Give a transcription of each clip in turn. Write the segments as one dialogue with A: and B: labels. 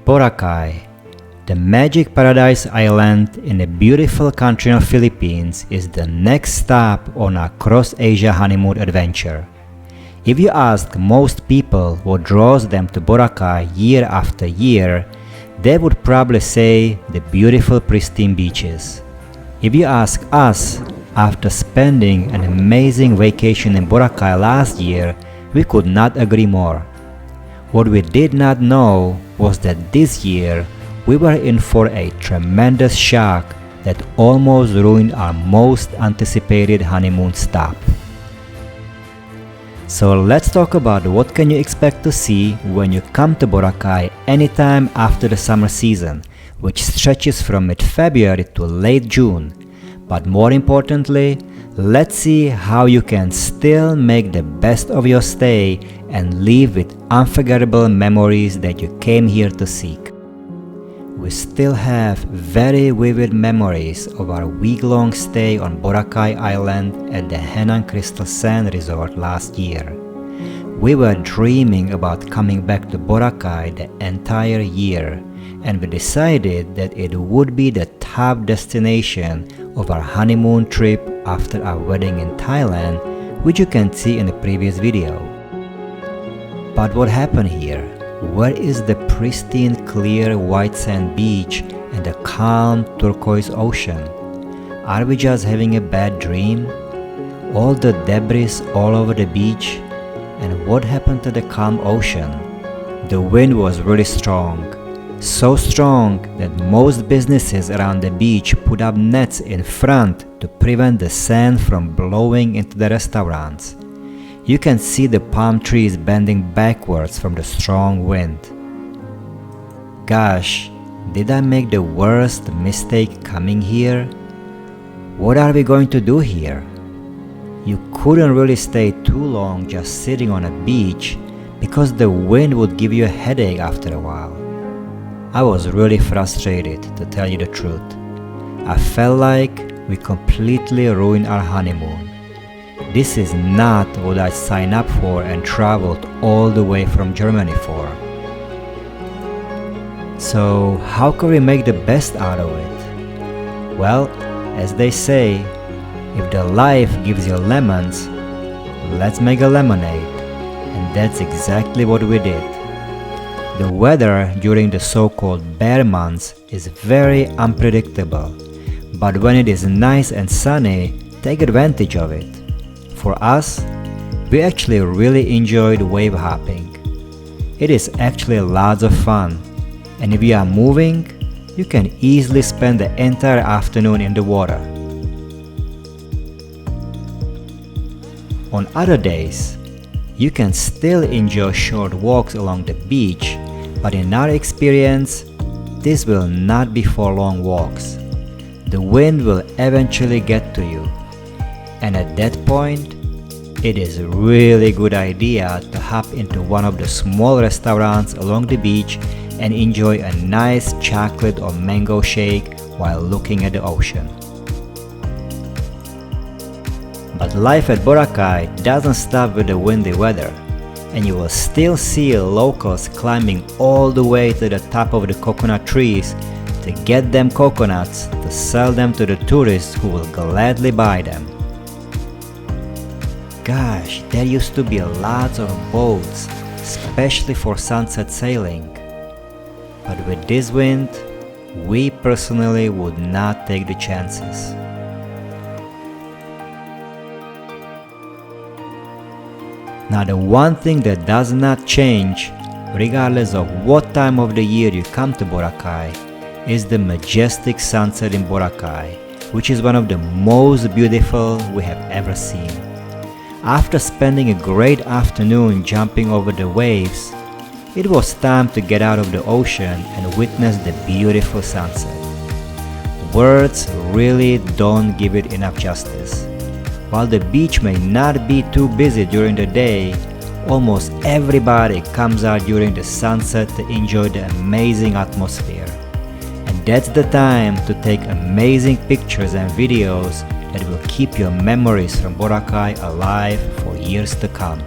A: Boracay, the magic paradise island in the beautiful country of Philippines, is the next stop on our cross-Asia honeymoon adventure. If you ask most people what draws them to Boracay year after year, they would probably say the beautiful pristine beaches. If you ask us, after spending an amazing vacation in Boracay last year, we could not agree more. What we did not know was that this year we were in for a tremendous shock that almost ruined our most anticipated honeymoon stop. So let's talk about what can you expect to see when you come to Boracay anytime after the summer season, which stretches from mid-February to late June. But more importantly, let's see how you can still make the best of your stay and leave with unforgettable memories that you came here to seek. We still have very vivid memories of our week-long stay on Boracay Island at the Henan Crystal Sand Resort last year. We were dreaming about coming back to Boracay the entire year, and we decided that it would be the top destination of our honeymoon trip after our wedding in Thailand, which you can see in the previous video. But what happened here? Where is the pristine clear white sand beach and the calm turquoise ocean? Are we just having a bad dream? All the debris all over the beach? And what happened to the calm ocean? The wind was really strong. So strong that most businesses around the beach put up nets in front to prevent the sand from blowing into the restaurants. You can see the palm trees bending backwards from the strong wind. Gosh, did I make the worst mistake coming here? What are we going to do here? You couldn't really stay too long just sitting on a beach because the wind would give you a headache after a while. I was really frustrated, to tell you the truth. I felt like we completely ruined our honeymoon. This is not what I signed up for and traveled all the way from Germany for. So how can we make the best out of it? Well, as they say, if the life gives you lemons, let's make a lemonade. And that's exactly what we did. The weather during the so-called bear months is very unpredictable, but when it is nice and sunny, take advantage of it. For us, we actually really enjoyed wave hopping. It is actually lots of fun, and if you are moving, you can easily spend the entire afternoon in the water. On other days, you can still enjoy short walks along the beach, but in our experience, this will not be for long walks. The wind will eventually get to you, and at that point, it is a really good idea to hop into one of the small restaurants along the beach and enjoy a nice chocolate or mango shake while looking at the ocean. But life at Boracay doesn't stop with the windy weather, and you will still see locals climbing all the way to the top of the coconut trees to get them coconuts to sell them to the tourists who will gladly buy them. Gosh, there used to be lots of boats, especially for sunset sailing. But with this wind, we personally would not take the chances. Now the one thing that does not change, regardless of what time of the year you come to Boracay, is the majestic sunset in Boracay, which is one of the most beautiful we have ever seen. After spending a great afternoon jumping over the waves, it was time to get out of the ocean and witness the beautiful sunset. Words really don't give it enough justice. While the beach may not be too busy during the day, almost everybody comes out during the sunset to enjoy the amazing atmosphere. And that's the time to take amazing pictures and videos that will keep your memories from Boracay alive for years to come.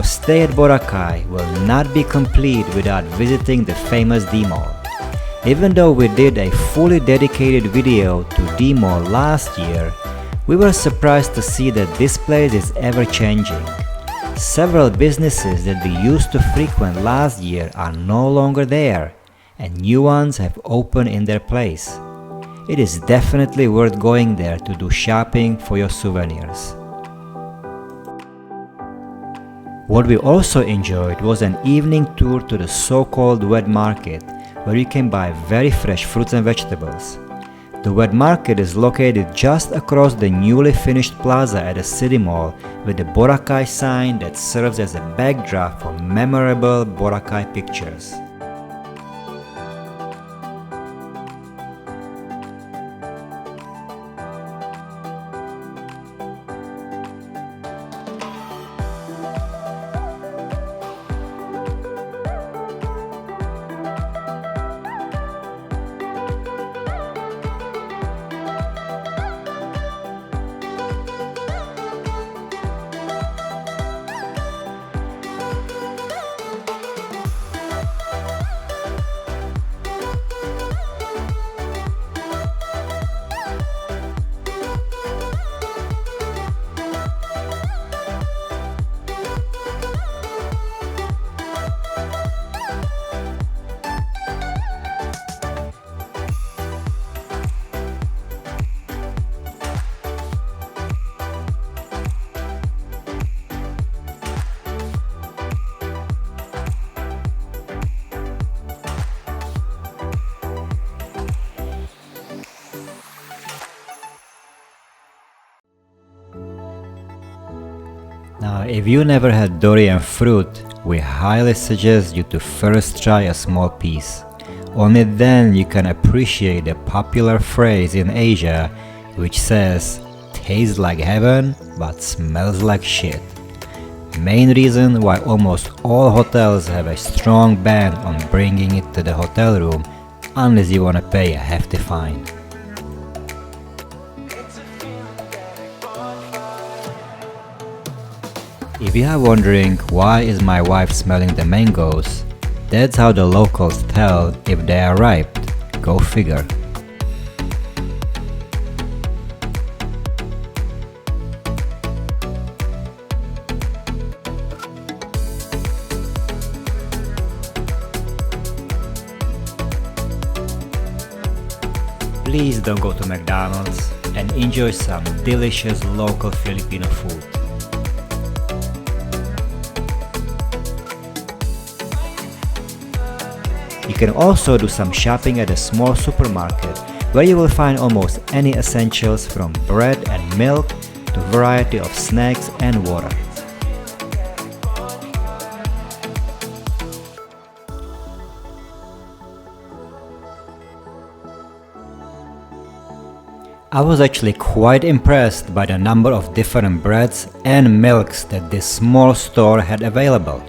A: your stay at Boracay will not be complete without visiting the famous D-Mall. Even though we did a fully dedicated video to D-Mall last year, we were surprised to see that this place is ever changing. Several businesses that we used to frequent last year are no longer there, and new ones have opened in their place. It is definitely worth going there to do shopping for your souvenirs. What we also enjoyed was an evening tour to the so-called wet market, where you can buy very fresh fruits and vegetables. The wet market is located just across the newly finished plaza at the City Mall with the Boracay sign that serves as a backdrop for memorable Boracay pictures. Now, if you never had durian fruit, we highly suggest you to first try a small piece. Only then you can appreciate the popular phrase in Asia which says, "Tastes like heaven but smells like shit." Main reason why almost all hotels have a strong ban on bringing it to the hotel room unless you wanna pay a hefty fine. If you are wondering why is my wife smelling the mangoes, that's how the locals tell if they are ripe. Go figure. Please don't go to McDonald's and enjoy some delicious local Filipino food. You can also do some shopping at a small supermarket where you will find almost any essentials from bread and milk to a variety of snacks and water. I was actually quite impressed by the number of different breads and milks that this small store had available.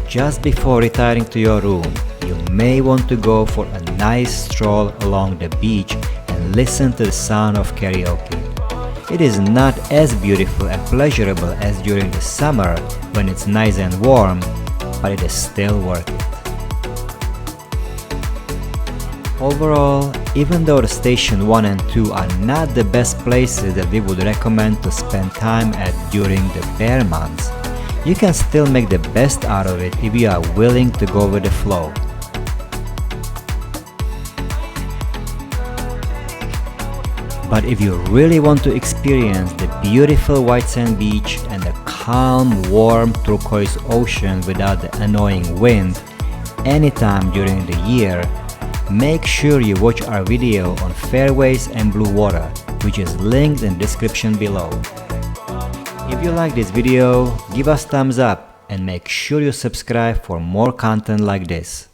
A: Just before retiring to your room, you may want to go for a nice stroll along the beach and listen to the sound of karaoke. It is not as beautiful and pleasurable as during the summer when it's nice and warm, but it is still worth it. Overall, even though the Station 1 and 2 are not the best places that we would recommend to spend time at during the bear months, you can still make the best out of it if you are willing to go with the flow. But if you really want to experience the beautiful white sand beach and the calm, warm turquoise ocean without the annoying wind, anytime during the year, make sure you watch our video on fairways and blue water, which is linked in the description below. If you like this video, give us thumbs up and make sure you subscribe for more content like this.